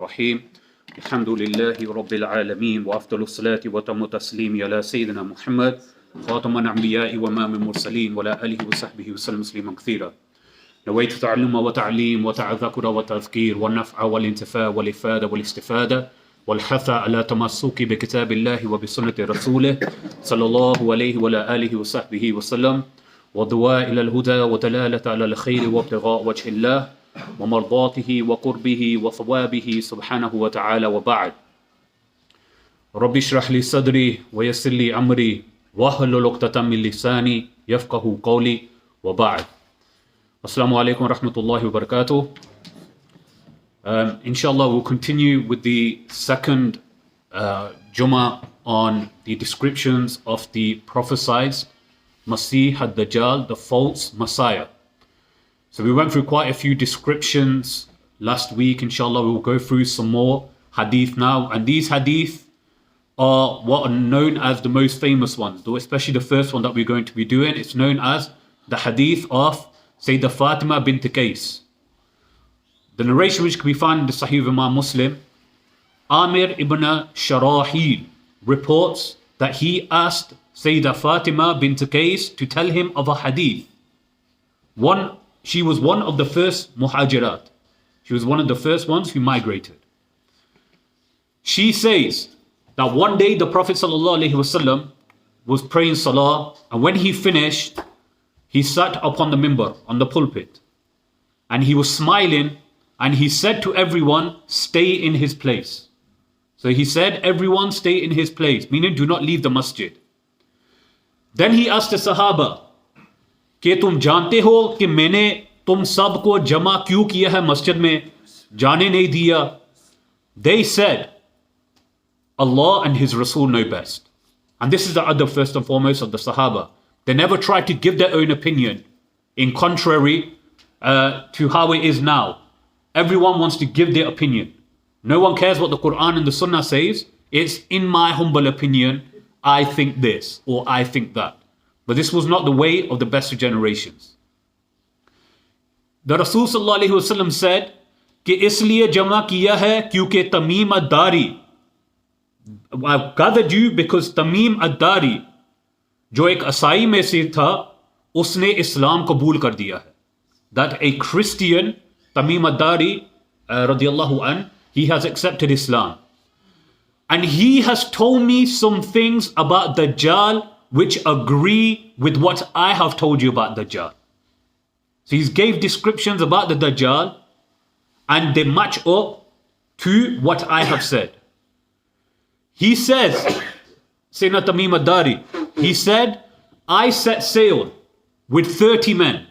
الرحيم الحمد لله رب العالمين وأفضل الصلاة وتم التسليم على سيدنا محمد خاتم الأنبياء وإمام المرسلين وعلى آله وصحبه وسلم تسليما كثيرا. نويت تعلم وتعليم وتذكر وتذكير والنفع والانتفاع والإفادة والاستفادة والحث على تمسك بكتاب الله وبسنة رسوله صلى الله عليه وعلى آله وصحبه وسلم والدعاء إلى الهدى ودلالة على الخير وابتغاء وجه الله ومرضاته وقربه وثوابه سبحانه وتعالى وبعد. رب اشرح لي صدري ويسر لي أمري واحلل عقدة من لساني يفقهوا قولي وبعد. Assalamu alaikum wa rahmatullahi wa barakatuh. Inshallah, we'll continue with the second Jummah on the descriptions of the prophesied Masih Dajjal, the false Messiah. So we went through quite a few descriptions last week. Inshallah, we will go through some more hadith now. And these hadith are what are known as the most famous ones, though especially the first one that we're going to be doing. It's known as the hadith of Sayyidah Fatima bint Qais. The narration which can be found in the Sahih of Imam Muslim, Amir ibn Sharahil reports that he asked Sayyidah Fatima bint Qais to tell him of a hadith. She was one of the first muhajirat. She was one of the first ones who migrated. She says that one day the Prophet ﷺ was praying salah, and when he finished, he sat upon the minbar, on the pulpit, and he was smiling, and he said to everyone, stay in his place. So he said, everyone stay in his place, meaning do not leave the masjid. Then he asked the Sahaba, कि तुम जानते हो कि मैंने तुम सबको जमा क्यों किया है मस्जिद में, जाने नहीं दिया? They said, Allah and His Rasul know best. And this is the adab first and foremost of the Sahaba. They never tried to give their own opinion in contrary to how it is now. Everyone wants to give their opinion. No one cares what the Qur'an and the Sunnah says. It's in my humble opinion, I think this or I think that. But this was not the way of the best of generations. The Rasul sallallahu alaihi wasallam said कि इसलिए जमा किया है क्योंकि Tamim ad-Dari, I've gathered you because Tamim ad-Dari, जो एक ईसाई में से था, उसने इस्लाम कबूल कर दिया है. That a Christian, Tamim ad-Dari radiyallahu an, he has accepted Islam. And he has told me some things about Dajjal which agree with what I have told you about Dajjal. So he gave descriptions about the Dajjal and they match up to what I have said. He says, Sayyidina Tamim ad-Dari, he said, I set sail with 30 men.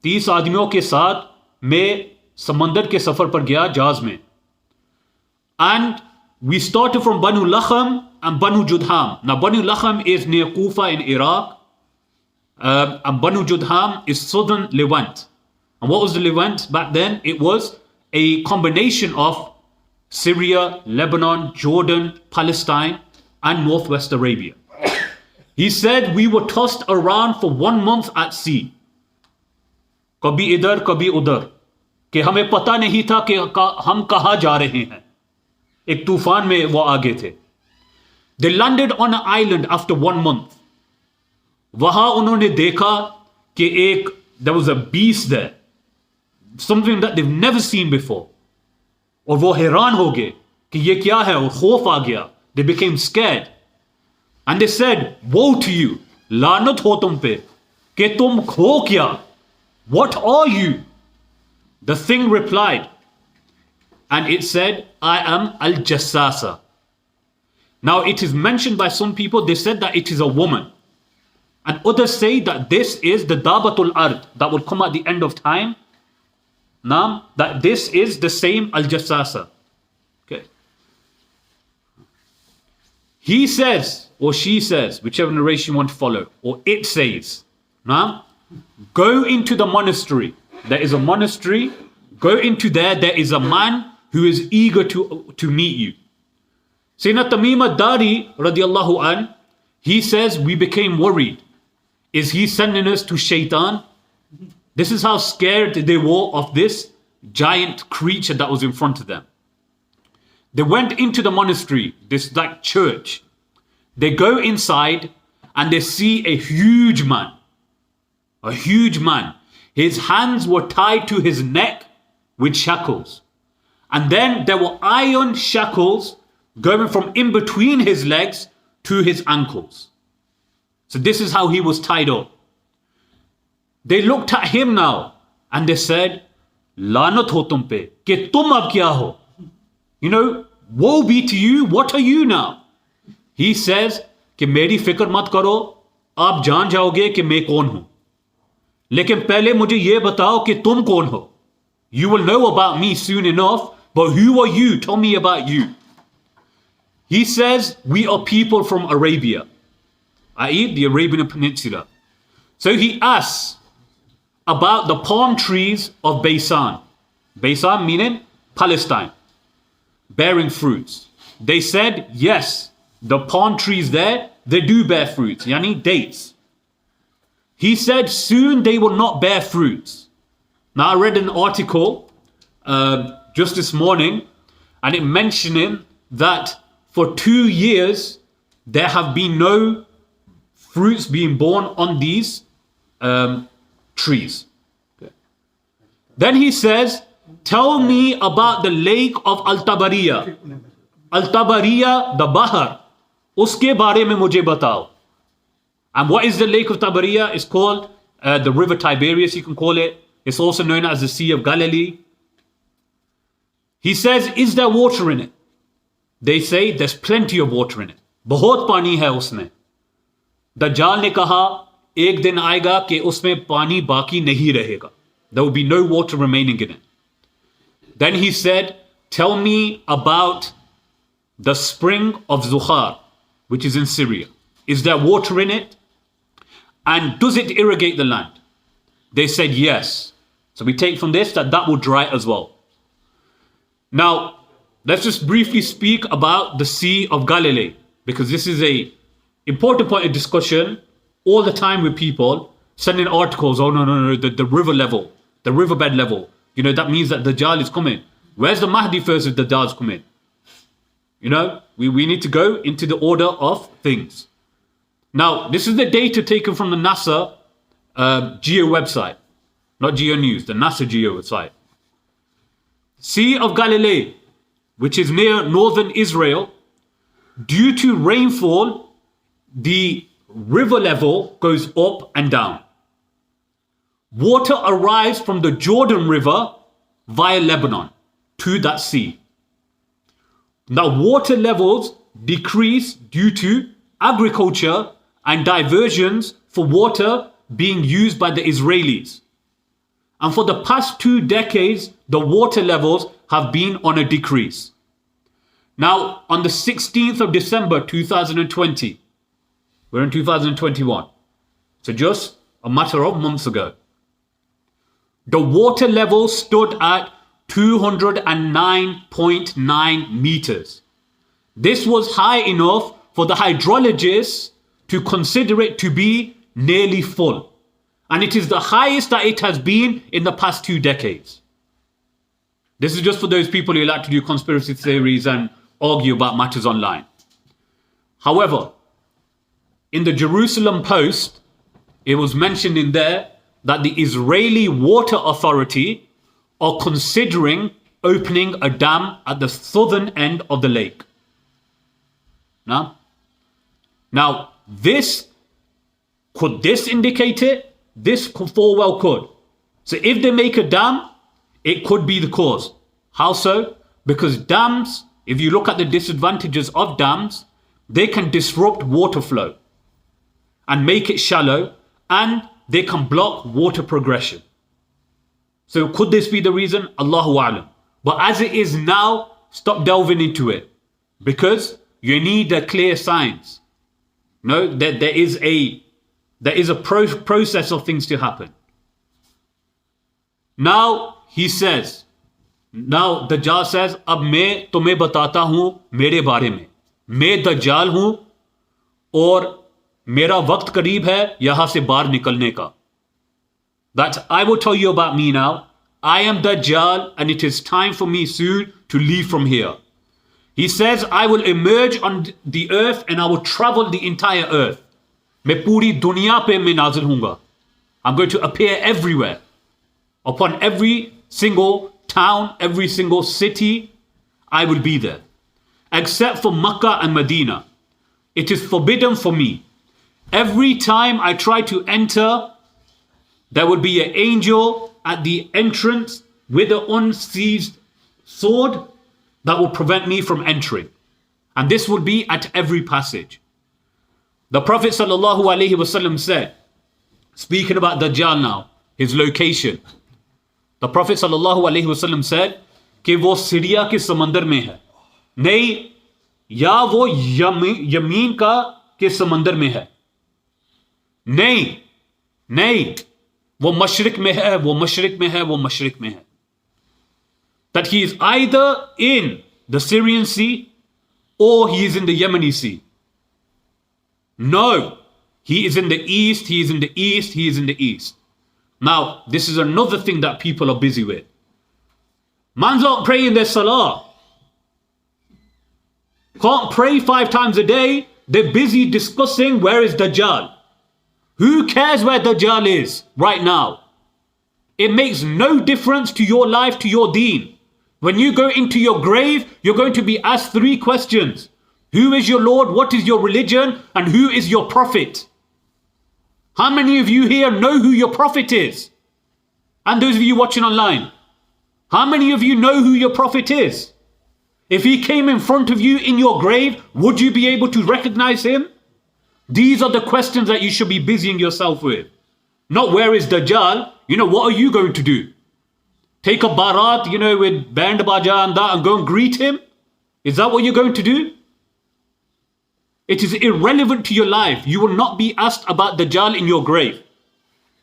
30 आदमियों के साथ मैं समंदर के सफर पर गया जहाज में. And we started from Banu Lakham and Banu Judham. Now Banu Lakham is near Kufa in Iraq, and Banu Judham is southern Levant. And what was the Levant back then? It was a combination of Syria, Lebanon, Jordan, Palestine, and Northwest Arabia. He said we were tossed around for 1 month at sea. कभी इधर कभी उधर, कि हमें पता नहीं था कि हम कहाँ जा रहे हैं. एक तूफान में वो आगे थे. They landed on an island after 1 month. वहां उन्होंने देखा कि there was a beast there, something that they've never seen before. और वो हैरान हो गए कि ये क्या है, और खौफ आ गया. They became scared. And they said, woe to you, लानत हो तुम पे, कि तुम हो क्या? What are you? The thing replied, and it said, I am al-Jassasa. Now it is mentioned by some people, they said that it is a woman. And others say that this is the Dabatul Ard that will come at the end of time. Now, that this is the same al-Jassasa. Okay. He says, or she says, whichever narration you want to follow, or it says, now, go into the monastery. There is a monastery. Go into there. There is a man who is eager to meet you. Sayyidina Tamim ad-Dari radiyallahu an, he says, we became worried. Is he sending us to Shaitan? This is how scared they were of this giant creature that was in front of them. They went into the monastery, this like church. They go inside and they see a huge man. A huge man. His hands were tied to his neck with shackles. And then there were iron shackles going from in between his legs to his ankles. So this is how he was tied up. They looked at him now and they said, Lanat ho tum pe, ke tum ab kya ho? You know, woe be to you, what are you now? He says, कि मेरी फिक्र मत करो, आप जान जाओगे कि मैं कौन हूं. लेकिन पहले मुझे ये बताओ कि तुम कौन हो. You will know about me soon enough, but who are you? Tell me about you. He says, we are people from Arabia, i.e. the Arabian Peninsula. So he asks about the palm trees of Baysan. Baysan meaning Palestine, bearing fruits. They said, yes, the palm trees there, they do bear fruits, yani dates. He said, soon they will not bear fruits. Now I read an article just this morning, and it mentioning that for 2 years, there have been no fruits being born on these trees. Okay. Then he says, tell me about the lake of Al-Tabariya. Al-Tabariya, the Bahar. Uske bare mein mujhe batao. And what is the lake of Tabariya? It's called the river Tiberias, you can call it. It's also known as the Sea of Galilee. He says, is there water in it? They say, there's plenty of water in it. Bahut pani hai usme. Dajjal ne kaha, ek din aayega ke usme pani baki nahi rahega. There will be no water remaining in it. Then he said, tell me about the spring of Zuhar, which is in Syria. Is there water in it? And does it irrigate the land? They said yes. So we take from this that that will dry as well. Now, let's just briefly speak about the Sea of Galilee, because this is a important point of discussion all the time with people sending articles. Oh, no, the river level, the riverbed level. You know, that means that the Dajjal is coming. Where's the Mahdi first if the Dajjal is coming? You know, we need to go into the order of things. Now, this is the data taken from the NASA Geo website, not Geo News, the NASA Geo website. Sea of Galilee, which is near northern Israel, due to rainfall, the river level goes up and down. Water arrives from the Jordan River via Lebanon to that sea. Now, water levels decrease due to agriculture and diversions for water being used by the Israelis. And for the past 2 decades, the water levels have been on a decrease. Now, on the 16th of December 2020, we're in 2021, so just a matter of months ago, the water level stood at 209.9 meters. This was high enough for the hydrologists to consider it to be nearly full. And it is the highest that it has been in the past 2 decades. This is just for those people who like to do conspiracy theories and argue about matters online. However, in the Jerusalem Post, it was mentioned in there that the Israeli Water Authority are considering opening a dam at the southern end of the lake. Now, could this indicate it? This full well could. So if they make a dam, it could be the cause. How so? Because dams, if you look at the disadvantages of dams, they can disrupt water flow and make it shallow, and they can block water progression. So could this be the reason? Allahu A'lam. But as it is now, stop delving into it, because you need a clear signs. No, that there is a process of things to happen. Now he says, now Dajjal says, अब मैं तुम्हें बताता हूँ मेरे बारे में. मैं दज्जाल हूँ और मेरा वक्त करीब है यहाँ से बाहर निकलने का. That I will tell you about me now. I am Dajjal, and it is time for me soon to leave from here. He says, I will emerge on the earth and I will travel the entire earth. मैं पूरी दुनिया पे मैं नाज़िल होऊंगा. I'm going to appear everywhere. Upon every single town, every single city, I will be there. Except for Makkah and Medina. It is forbidden for me. Every time I try to enter, there would be an angel at the entrance with an unseized sword that will prevent me from entering. And this would be at every passage. The Prophet ﷺ said, speaking about Dajjal now, his location. The Prophet ﷺ said, कि वो Syria के समंदर में है. नहीं, या वो यमीन का के समंदर में है. नहीं, वो मशरिक में है, वो मशरिक में है, वो मशरिक में है. That he is either in the Syrian Sea or he is in the Yemeni Sea. No, he is in the east, he is in the east, he is in the east. Now, this is another thing that people are busy with. Man's not praying their salah. Can't pray 5 times a day. They're busy discussing where is Dajjal. Who cares where Dajjal is right now? It makes no difference to your life, to your deen. When you go into your grave, you're going to be asked 3 questions. Who is your Lord? What is your religion? And who is your prophet? How many of you here know who your prophet is? And those of you watching online, how many of you know who your prophet is? If he came in front of you in your grave, would you be able to recognize him? These are the questions that you should be busying yourself with. Not where is Dajjal? What are you going to do? Take a barat, with band baja and that and go and greet him? Is that what you're going to do? It is irrelevant to your life. You will not be asked about Dajjal in your grave.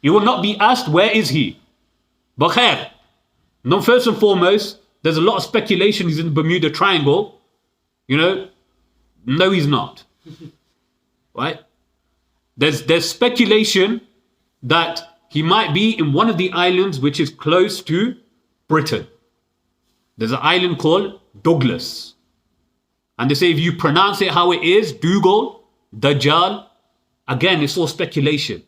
You will not be asked, where is he? But khair, no, first and foremost, there's a lot of speculation he's in the Bermuda Triangle. No, he's not. Right? There's speculation that he might be in one of the islands which is close to Britain. There's an island called Douglas. And they say if you pronounce it how it is, Dougal, Dajjal, again, it's all speculation.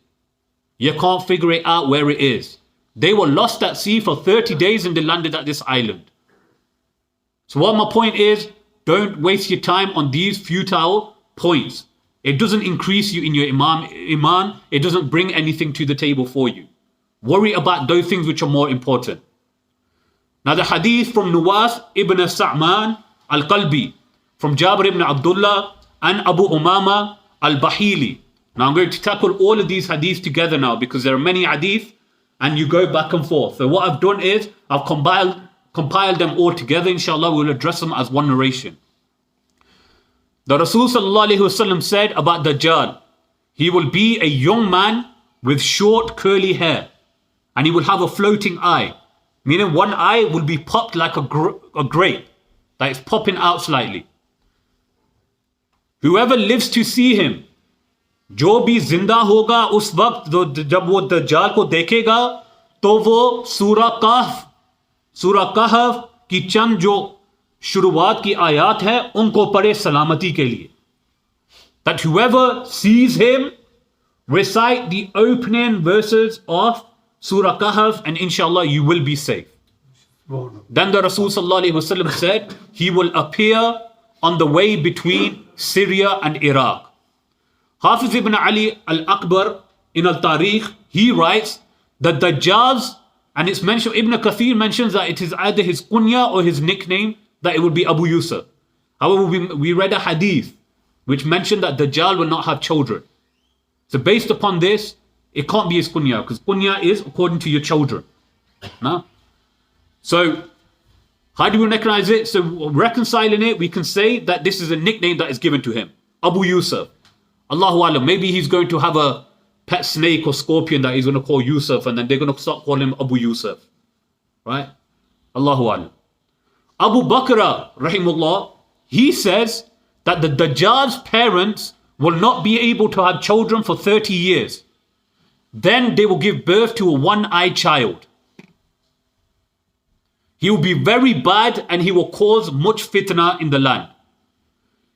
You can't figure it out where it is. They were lost at sea for 30 days and they landed at this island. So what my point is, don't waste your time on these futile points. It doesn't increase you in your iman. It doesn't bring anything to the table for you. Worry about those things which are more important. Now the hadith from Nuwas ibn Sa'man al-Qalbi, from Jabir ibn Abdullah and Abu Umama al-Bahili. Now I'm going to tackle all of these hadiths together now because there are many hadith and you go back and forth. So what I've done is I've compiled them all together. Inshallah, we'll address them as one narration. The Rasul sallallahu alaihi wasallam said about Dajjal, he will be a young man with short curly hair and he will have a floating eye. Meaning one eye will be popped like a grape that is popping out slightly. Whoever lives to see him, जो भी जिंदा होगा उस वक्त जब वो दज्जाल को देखेगा तो वो सूरा कहफ की चंद जो शुरुआत की आयत है उनको पढ़े सलामती के लिए. That whoever sees him recite the opening verses of Surah Kahf and inshallah you will be safe. Then the Rasul sallallahu alaihi wasallam said he will appear on the way between Syria and Iraq. Hafiz ibn Ali al-Akbar in al-Tariq, he writes that Dajjal's, and it's mentioned, Ibn Kathir mentions that it is either his kunya or his nickname, that it would be Abu Yusuf. However, we read a hadith which mentioned that Dajjal will not have children. So based upon this, it can't be his kunya, because kunya is according to your children. No? So, how do we recognize it? So reconciling it, we can say that this is a nickname that is given to him. Abu Yusuf. Allahu Alam. Maybe he's going to have a pet snake or scorpion that he's going to call Yusuf and then they're going to start calling him Abu Yusuf. Right? Allahu Alam. Abu Bakr, rahimullah, he says that the Dajjal's parents will not be able to have children for 30 years. Then they will give birth to a one-eyed child. He will be very bad and he will cause much fitna in the land.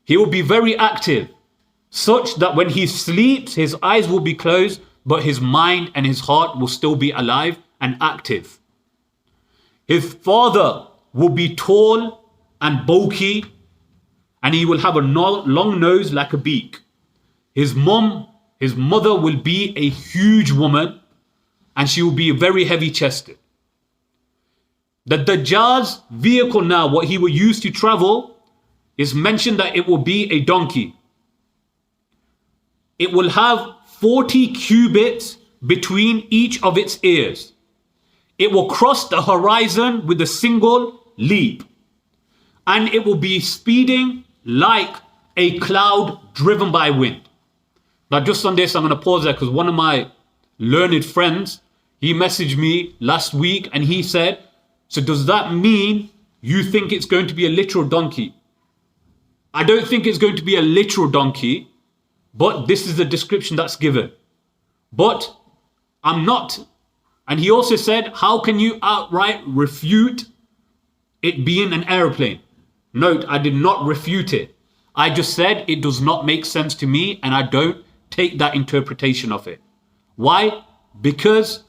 He will be very active, such that when he sleeps, his eyes will be closed, but his mind and his heart will still be alive and active. His father will be tall and bulky, and he will have a long nose like a beak. His mother will be a huge woman, and she will be very heavy-chested. The Dajjal's vehicle now, what he will use to travel, is mentioned that it will be a donkey. It will have 40 cubits between each of its ears. It will cross the horizon with a single leap. And it will be speeding like a cloud driven by wind. Now just on this, I'm going to pause there because one of my learned friends, he messaged me last week and he said, so does that mean you think it's going to be a literal donkey? I don't think it's going to be a literal donkey, but this is the description that's given. But I'm not. And he also said, how can you outright refute it being an aeroplane? Note, I did not refute it. I just said it does not make sense to me and I don't take that interpretation of it. Why? Because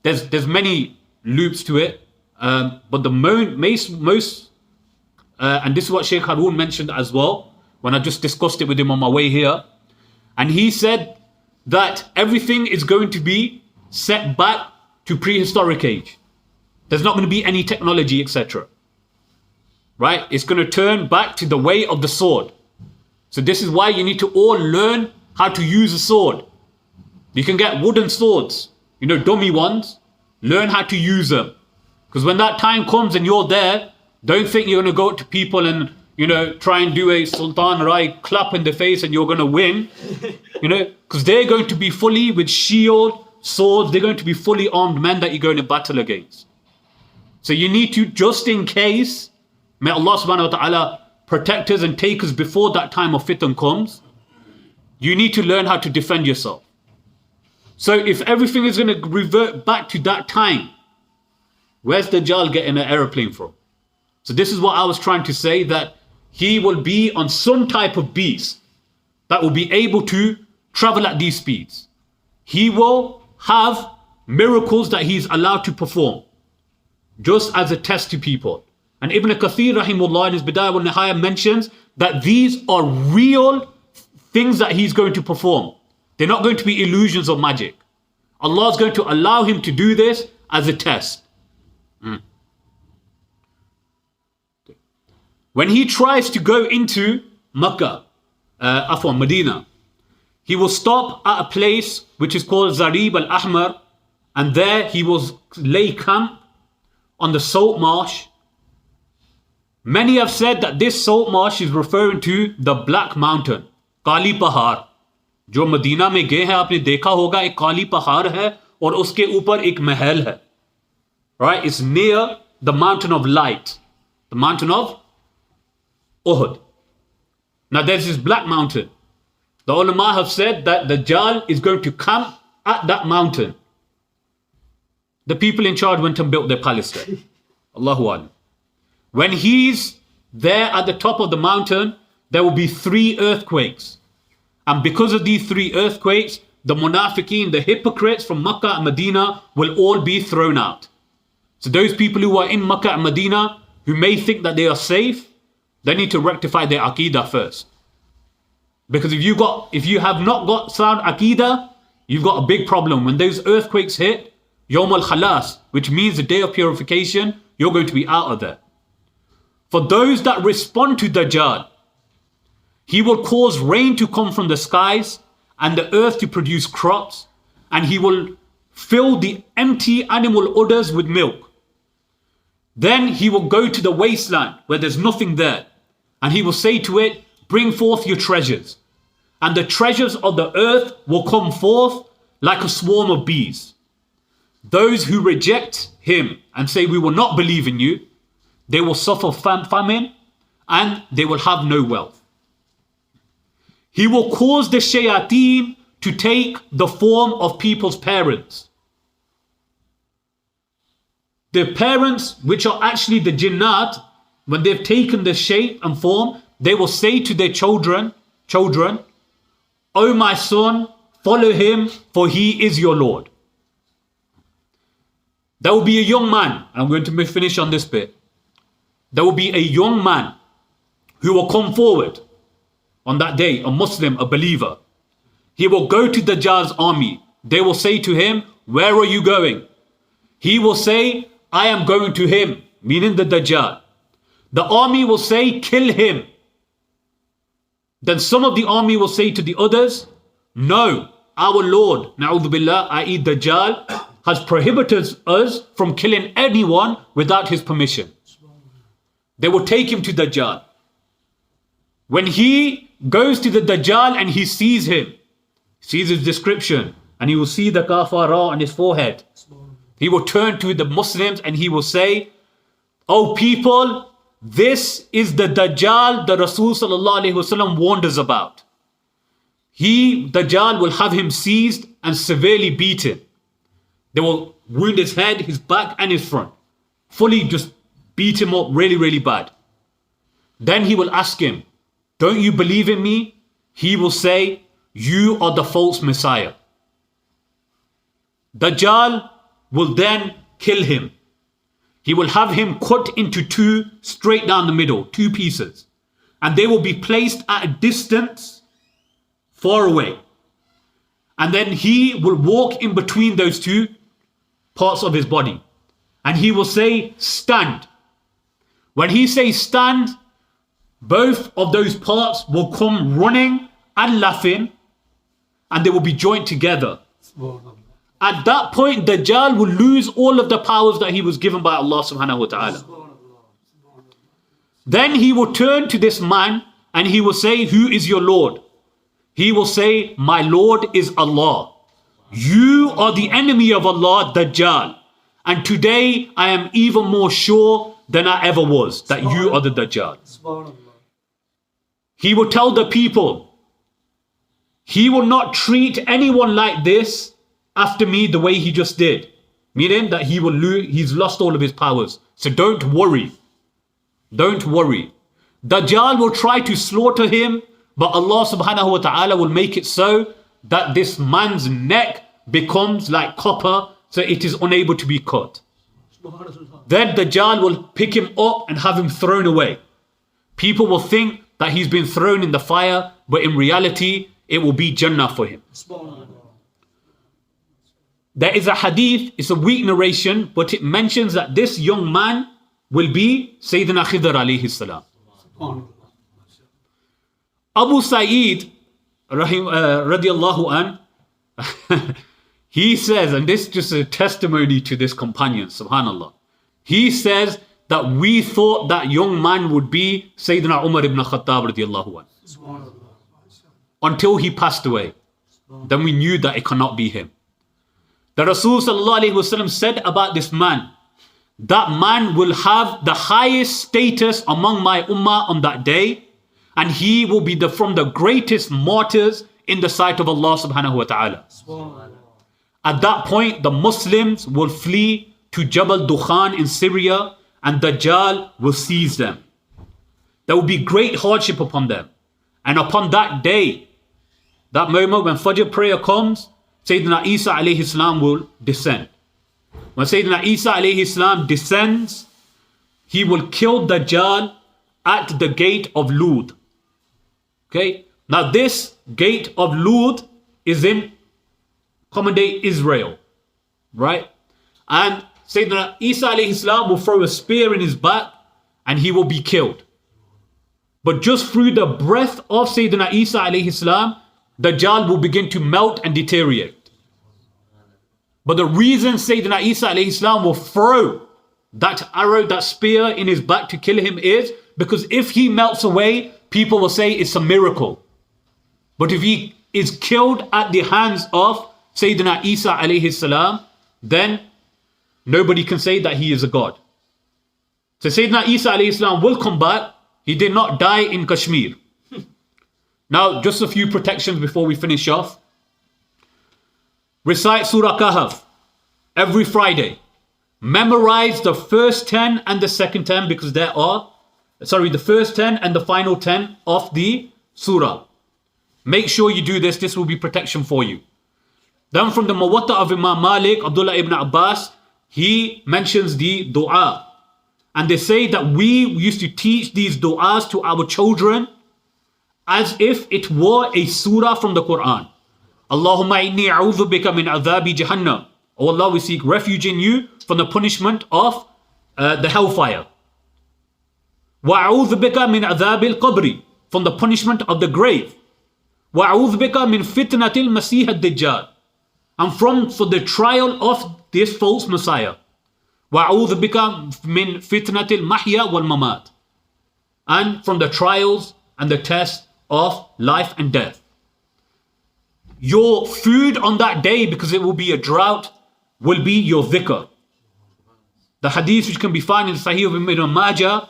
there's many loops to it. But the most, and this is what Sheikh Harun mentioned as well, when I just discussed it with him on my way here. And he said that everything is going to be set back to prehistoric age. There's not going to be any technology, etc. Right? It's going to turn back to the way of the sword. So this is why you need to all learn how to use a sword. You can get wooden swords, dummy ones. Learn how to use them. Because when that time comes and you're there, don't think you're going to go to people and, try and do a Sultan Rai clap in the face and you're going to win. Because they're going to be fully with shield, swords. They're going to be fully armed men that you're going to battle against. So you need to, just in case, may Allah subhanahu wa ta'ala protect us and take us before that time of fitan comes, you need to learn how to defend yourself. So if everything is going to revert back to that time, where's Dajjal getting an aeroplane from? So this is what I was trying to say, that he will be on some type of beast that will be able to travel at these speeds. He will have miracles that he's allowed to perform, just as a test to people. And Ibn Kathir rahimullah in his Bidayah wal Nihaya mentions that these are real things that he's going to perform. They're not going to be illusions of magic. Allah is going to allow him to do this as a test. When he tries to go into Makkah, Medina, he will stop at a place which is called Zarib al-Ahmar, and there he will lay camp on the salt marsh. Many have said that this salt marsh is referring to the Black Mountain, Kali Pahar. जो Medina में गए हैं आपने देखा होगा, एक काली पहाड़ है और उसके ऊपर एक महल है. Right? It's near the mountain of light, the mountain of Uhud. Now there's this black mountain. The ulama have said that the Dajjal is going to camp at that mountain. The people in charge went and built their palace there. Allahu Alam. When he's there at the top of the mountain, there will be 3 earthquakes. And because of these 3 earthquakes, the munafiqeen, the hypocrites from Makkah and Medina will all be thrown out. So those people who are in Makkah and Medina, who may think that they are safe, they need to rectify their Aqidah first. Because if you have not got sound Aqidah, you've got a big problem. When those earthquakes hit, Yawm al-Khalas, which means the day of purification, you're going to be out of there. For those that respond to Dajjal, he will cause rain to come from the skies and the earth to produce crops, and he will fill the empty animal udders with milk. Then he will go to the wasteland where there's nothing there, and he will say to it, bring forth your treasures. And the treasures of the earth will come forth like a swarm of bees. Those who reject him and say, we will not believe in you, they will suffer famine and they will have no wealth. He will cause the shayateen to take the form of people's parents. The parents, which are actually the jinnat, when they've taken the shape and form, they will say to their children, O my son, follow him, for he is your Lord. There will be a young man, I'm going to finish on this bit. There will be a young man who will come forward on that day, a Muslim, a believer. He will go to Dajjal's army. They will say to him, where are you going? He will say, I am going to him, meaning the Dajjal. The army will say, kill him. Then some of the army will say to the others, no, our Lord, na'udhu billah, i.e. Dajjal, has prohibited us from killing anyone without his permission. They will take him to Dajjal. When he goes to the Dajjal and he sees him, sees his description, and he will see the kafara on his forehead, he will turn to the Muslims and he will say, O people, this is the Dajjal the Rasul sallallahu alaihi wasallam warned us about. He, Dajjal, will have him seized and severely beaten. They will wound his head, his back and his front. Fully just beat him up really, really bad. Then he will ask him, don't you believe in me? He will say, you are the false Messiah. Dajjal will then kill him. He will have him cut into two, straight down the middle, two pieces. And they will be placed at a distance far away. And then he will walk in between those two parts of his body. And he will say, stand. When he says stand, both of those parts will come running and laughing, and they will be joined together. At that point, Dajjal will lose all of the powers that he was given by Allah subhanahu wa ta'ala. Then he will turn to this man and he will say, who is your Lord? He will say, my Lord is Allah. You are the enemy of Allah, Dajjal. And today I am even more sure than I ever was that you are the Dajjal. He will tell the people, he will not treat anyone like this after me the way he just did. Meaning that he's lost all of his powers. So don't worry. Don't worry. Dajjal will try to slaughter him, but Allah subhanahu wa ta'ala will make it so that this man's neck becomes like copper, so it is unable to be cut. Then Dajjal will pick him up and have him thrown away. People will think that he's been thrown in the fire, but in reality, it will be Jannah for him. There is a hadith, it's a weak narration, but it mentions that this young man will be Sayyidina Khidr alayhi salam. Abu Sa'id radiallahu an, he says, and this is just a testimony to this companion, subhanallah. He says that we thought that young man would be Sayyidina Umar ibn Khattab radiallahu an. Until he passed away. Then we knew that it cannot be him. The Rasul sallallahu alaihi wasallam said about this man, that man will have the highest status among my ummah on that day, and he will be from the greatest martyrs in the sight of Allah subhanahu wa ta'ala. At that point, the Muslims will flee to Jabal Dukhan in Syria, and Dajjal will seize them. There will be great hardship upon them. And upon that day, that moment when Fajr prayer comes, Sayyidina Isa alayhi salam will descend. When Sayyidina Isa alayhi salam descends, he will kill Dajjal at the gate of Lud. Okay? Now this gate of Lud is in common day Israel. Right? And Sayyidina Isa alayhi salam will throw a spear in his back and he will be killed. But just through the breath of Sayyidina Isa alayhi salam, Dajjal will begin to melt and deteriorate. But the reason Sayyidina Isa alayhi salam will throw that arrow, that spear in his back to kill him is because if he melts away, people will say it's a miracle. But if he is killed at the hands of Sayyidina Isa alayhi salam, then nobody can say that he is a god. So Sayyidina Isa alayhi salam will come back. He did not die in Kashmir. Now, just a few protections before we finish off. Recite Surah Kahf every Friday. Memorize the first 10 and the second 10 because there are the first 10 and the final 10 of the surah. Make sure you do this. This will be protection for you. Then from the Muwatta of Imam Malik, Abdullah ibn Abbas, he mentions the dua. And they say that we used to teach these du'as to our children as if it were a surah from the Qur'an. Allahumma inni a'udhu bika min adhabi jahannam. Oh Allah, we seek refuge in you from the punishment of the hellfire. Wa a'udhu bika min adhabil qabri, from the punishment of the grave. Wa a'udhu bika min fitnatil Masih Dajjal, and for the trial of this false Messiah. وَأَعُوذُ بِكَ مِنْ فِتْنَةِ الْمَحْيَا وَالْمَمَاتِ, and from the trials and the tests of life and death. Your food on that day, because it will be a drought, will be your dhikr. The hadith which can be found in the Sahih of Ibn Majah,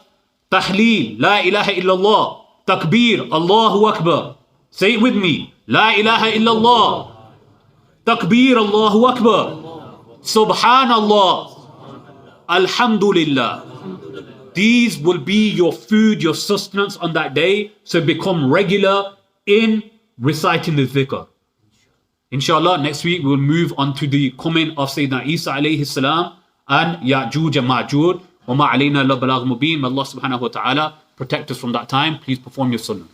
Tahleel, La ilaha illallah, Takbir, Allahu Akbar. Say it with me, La ilaha illallah, Takbir, Allahu Akbar, Subhanallah, Alhamdulillah. These will be your food, your sustenance on that day. So become regular in reciting the dhikr. Inshallah, next week we'll move on to the coming of Sayyidina Isa alayhi salam and Ya'juj and Ma'juj. Wa ma alayna illa balagh mubin. May Allah subhanahu wa ta'ala protect us from that time. Please perform your sunnah.